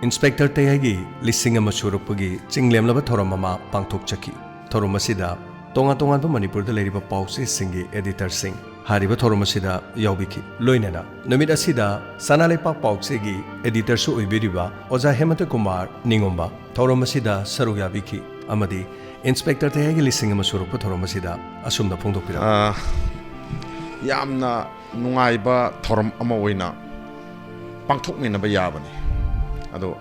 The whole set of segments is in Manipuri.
Inspector Tayai listing ama surupagi chinglemlaba thoramama pangthokchaki thorum asida tonga tonga Manipur da leriba pause singi editor sing hariba thorum asida yaubiki loinena numit asida sanalepa pause gi editor su oibiriba oja Hemantakumar Ningmaba thorum asida sarugabiki amadi Inspector Tayai listing ama surupa thorum asida Asumna phongdokpira yamna nungaiba thorum ama oina pangthokminaba yabani ado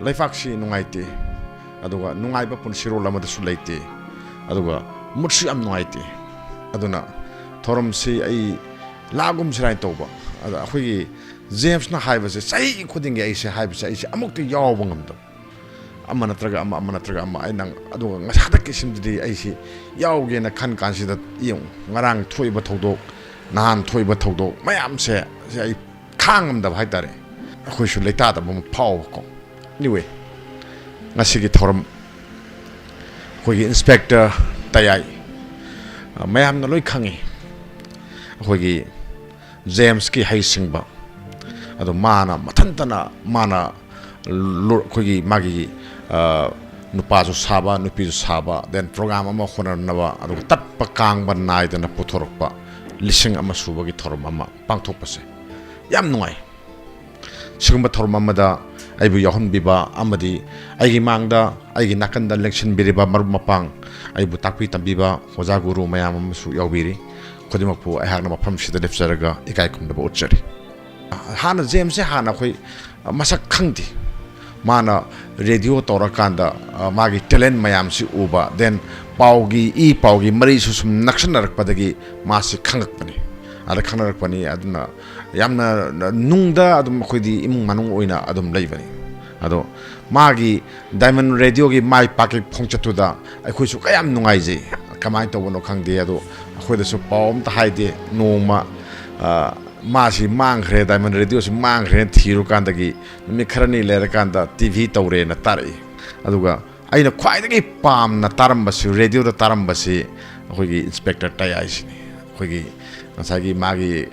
laifakshi nungaite aduga nungaiba punsiro lamada su leite aduga mutsi am nungaite aduna thorum si ai lagum sirai toba ada khoi James na haiba se sai khudinge ai se haiba sai se amuk te yaw ngamdo amana traga ama ai nang aduga ngasada kisimdi ai si yawge na khan kan sida yung ngarang thoiba thodok nahan thoiba thodok mayam se ai khangam da haitare khoi su leita da bom pau ko anyway ngasigi thorum khoi inspector Tayai mayam na loi khangi khoi James ki haisingba ado mana mathantana mana khoi magi nupa ju saba nupi ju saba then program ama khona nawa ado tappa kangba naidana puthorpa lising ama subagi thorum ama pangthokpase yam nungai sigumba thorum amada aibu yahun biba amadi aigi mangda aigi nakanda election biriba marum mapang aibu takpi tambiba oja guru mayam amsu yawbiri khodimakpu ayhagna mafam sida lepsaraga ikai kumda utchari hana James se hana khoi masak khangdi mana radio torakanda magi talent mayam si uba then paugi mari su sum naksanarakpadagi masi khangakpani ada khangnarakpani aduna yamna nungda adum khodi imung manung oina adum leibani ado magi diamond radio gi mai paket phongchatuda akhoi su kayam nungai je kamai to bono khangde ado akhoi da su pawm ta haide noma masi mangre diamond radio si mangre thiru kandagi mi kharani lera kanda tv tawre na tari aduga aina khwaidagi pam na tarambasi radio da tarambasi akhoi inspector Tayai sini akhoi nasagi magi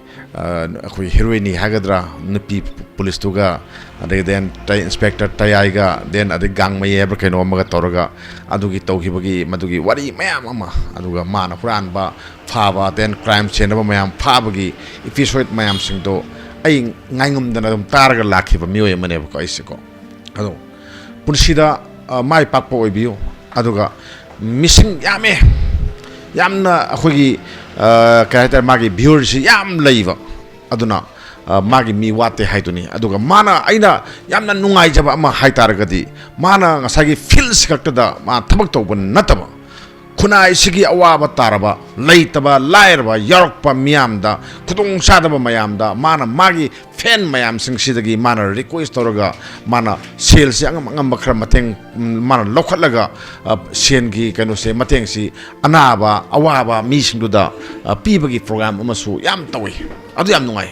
akhoi heroine hagadra nupi police tuga ade then inspector Tayai ga then ade gang mai ever kaino amaga toraga adugi tawkhibagi madugi wari mayam ama aduga mana huran ba phaba then crime scene ba mayam phabagi episode mayam singdo ai ngaingum dana dum targa lakhiba miyoy mane ba ko isiko ado punsida mai pakpo oibiyo aduga missing yamna akhoi kaitar magi viewers yam leiba aduna magi mi wate haiduni aduga mana aina yamna nungai jaba ama haitaragadi mana ngasagi feels kaktada ma thabak tawbun nataba khunai sigi awaba taraba leitaba lairba yorokpa miyamda khudung sadaba mayamda mana magi fan mayam singsidagi mana request toraga mana sales angam bakra mateng mana lokhatlaga sengi kanu se mateng si anaba awaba mi singduda pibagi program amasu yam tawi adu yam nungai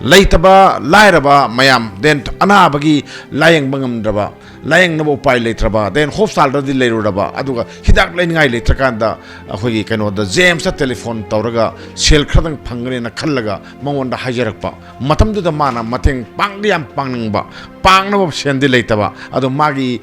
leitaba lairaba mayam then anabagi layang bangamdraba layang nabo pai leitraba then hospital da leiruraba aduga hidak lainingai leitrakanda akhoi kano da James telephone tawraga sel khradang phangre na khallaga mangonda hajarakpa matamdu da mana mateng pangdiam pangningba pangnabo sendi leitaba adu magi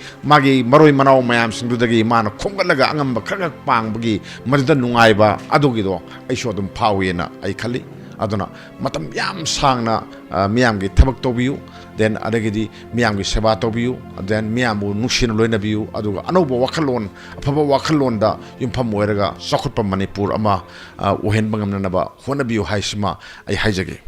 maroi manau mayam singdudagi mana khongalaga angamba khagak pangbagi madda nungaiba adugi do aisho dum phawena ai khali aduna matam yam sangna miyamgi thabak tobiyu then adagidi miyamgi seba tobiyu then miyambu nushin loinabiyu aduga anoba wakhalon afaba wakhalon da yumpham oiraga sokhutpa Manipur ama ohen bangamna naba honabiyu haisima ai haijage